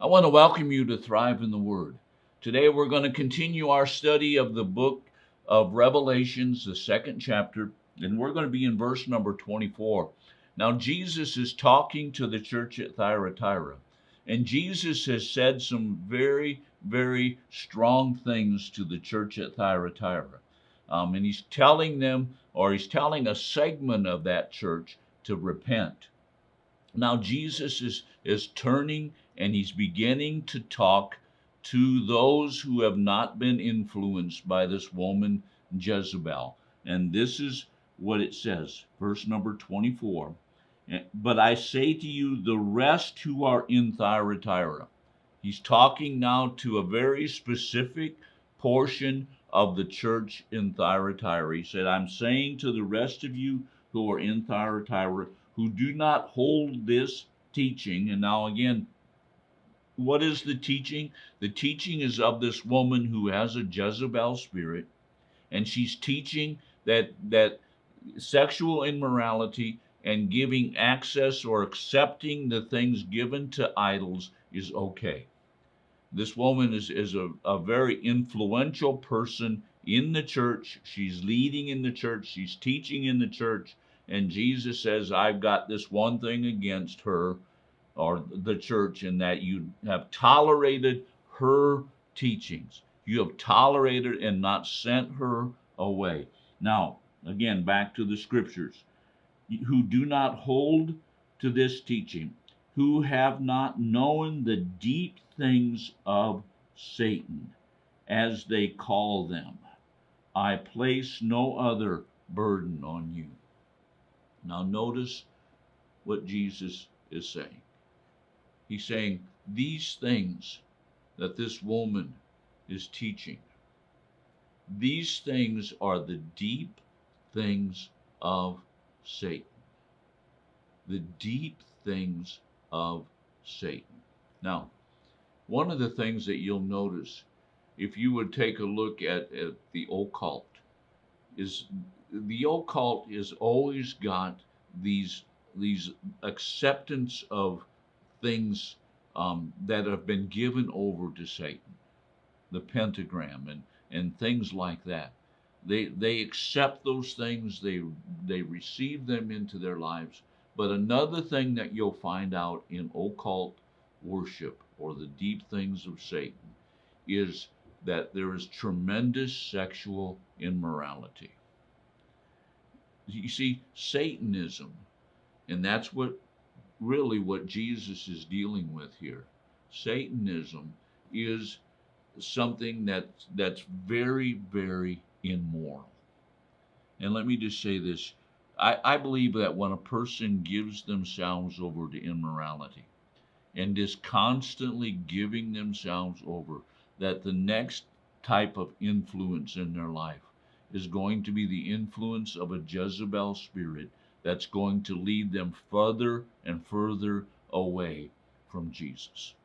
I want to welcome you to Thrive in the Word. Today we're going to continue our study of the book of Revelations, the second chapter, and we're going to be in verse number 24. Now, Jesus is talking to the church at Thyatira, and Jesus has said some very, very strong things to the church at Thyatira. And he's telling them, or he's telling a segment of that church to repent. Now Jesus is turning and he's beginning to talk to those who have not been influenced by this woman Jezebel. And this is what it says, verse number 24. But I say to you, the rest who are in Thyatira. He's talking now to a very specific portion of the church in Thyatira. He said, I'm saying to the rest of you who are in Thyatira, who do not hold this teaching. And now again, what is the teaching? The teaching is of this woman who has a Jezebel spirit, and she's teaching that sexual immorality and giving access or accepting the things given to idols is okay. This woman is a very influential person in the church. She's leading in the church. She's teaching in the church. And Jesus says, I've got this one thing against her, or the church, in that you have tolerated her teachings. You have tolerated and not sent her away. Now, again, back to the scriptures. Who do not hold to this teaching, who have not known the deep things of Satan, as they call them. I place no other burden on you. Now notice what Jesus is saying. He's saying these things that this woman is teaching, these things are the deep things of Satan. The deep things of Satan. Now, one of the things that you'll notice, if you would take a look at the occult, is the occult has always got these acceptance of things that have been given over to Satan, the pentagram and things like that. They accept those things, they receive them into their lives. But another thing that you'll find out in occult worship, or the deep things of Satan, is that there is tremendous sexual immorality. You see, Satanism, and that's what Jesus is dealing with here. Satanism is something that's very, very immoral. And let me just say this. I believe that when a person gives themselves over to immorality and is constantly giving themselves over, that the next type of influence in their life is going to be the influence of a Jezebel spirit that's going to lead them further and further away from Jesus.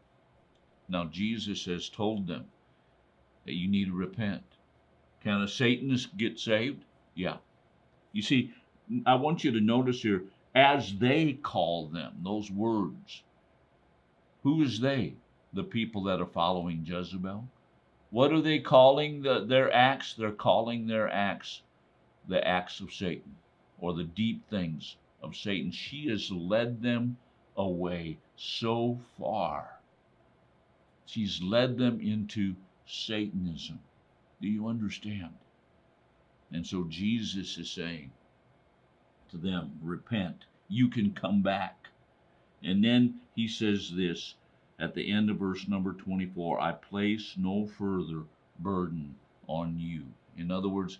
Now, Jesus has told them that you need to repent. Can a Satanist get saved? Yeah. You see, I want you to notice here, as they call them, those words. Who is they? The people that are following Jezebel. What are they calling their acts? They're calling their acts the acts of Satan, or the deep things of Satan. She has led them away so far. She's led them into Satanism. Do you understand? And so Jesus is saying to them, repent. You can come back. And then he says this at the end of verse number 24, I place no further burden on you. In other words,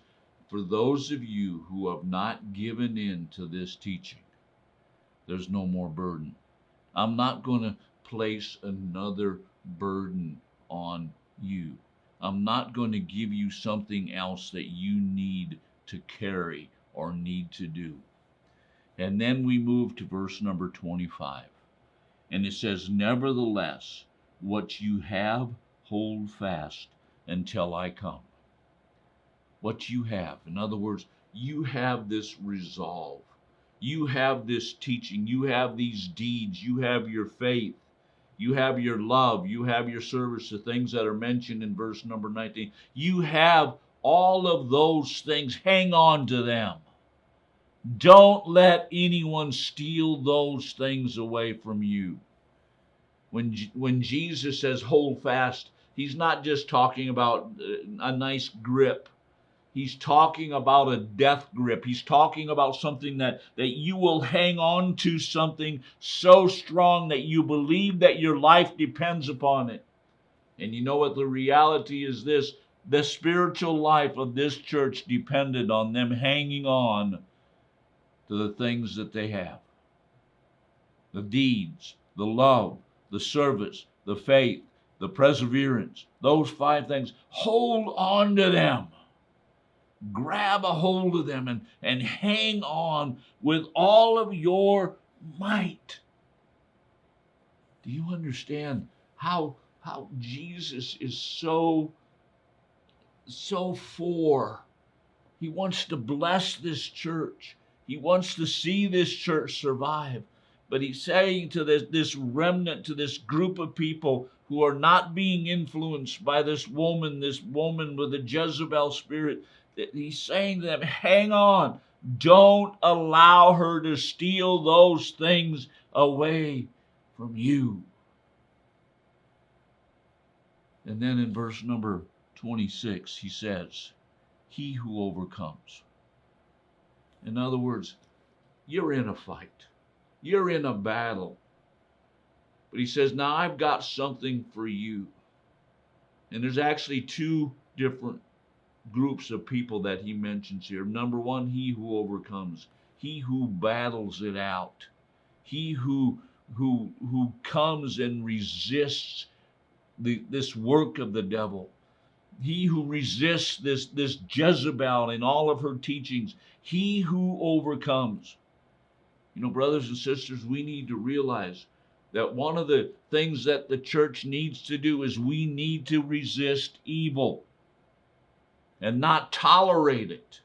for those of you who have not given in to this teaching, there's no more burden. I'm not going to place another burden on you. I'm not going to give you something else that you need to carry or need to do. And then we move to verse number 25. And it says, nevertheless, what you have, hold fast until I come. What you have. In other words, you have this resolve. You have this teaching. You have these deeds. You have your faith. you have your love, you have your service, the things that are mentioned in verse number 19. You have all of those things. Hang on to them. Don't let anyone steal those things away from you. When Jesus says hold fast, he's not just talking about a nice grip. He's talking about a death grip. He's talking about something that you will hang on to, something so strong that you believe that your life depends upon it. And you know what the reality is this? The spiritual life of this church depended on them hanging on to the things that they have. The deeds, the love, the service, the faith, the perseverance, those 5 things. Hold on to them. Grab a hold of them and hang on with all of your might. Do you understand how Jesus is so for? He wants to bless this church. He wants to see this church survive. But he's saying to this remnant, to this group of people who are not being influenced by this woman with a Jezebel spirit, that he's saying to them, hang on. Don't allow her to steal those things away from you. And then in verse number 26, he says, he who overcomes. In other words, you're in a fight. You're in a battle. But he says, now I've got something for you. And there's actually 2 different groups of people that he mentions here. Number 1, he who overcomes. He who battles it out. He who comes and resists this work of the devil. He who resists this Jezebel and all of her teachings. He who overcomes. You know, brothers and sisters, we need to realize that one of the things that the church needs to do is we need to resist evil and not tolerate it.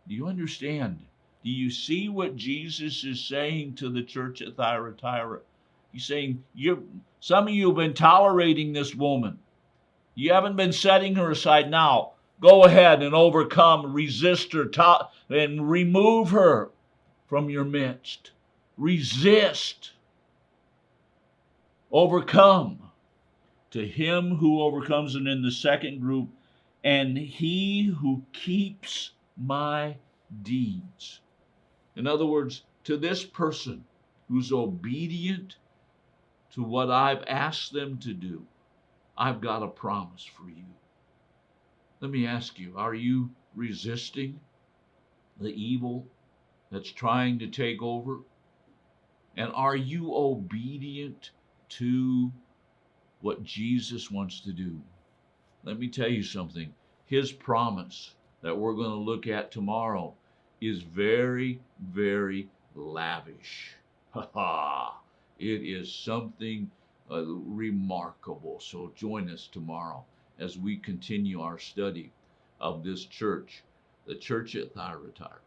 Do you understand? Do you see what Jesus is saying to the church at Thyatira? He's saying, some of you have been tolerating this woman. You haven't been setting her aside. Now, go ahead and overcome, resist her, and remove her from your midst. Resist. Overcome. To him who overcomes, and in the second group, and he who keeps my deeds. In other words, to this person who's obedient to what I've asked them to do, I've got a promise for you. Let me ask you, are you resisting the evil that's trying to take over? And are you obedient to what Jesus wants to do? Let me tell you something. His promise that we're going to look at tomorrow is very, very lavish. It is something remarkable. So join us tomorrow as we continue our study of this church, the church at Thyatira.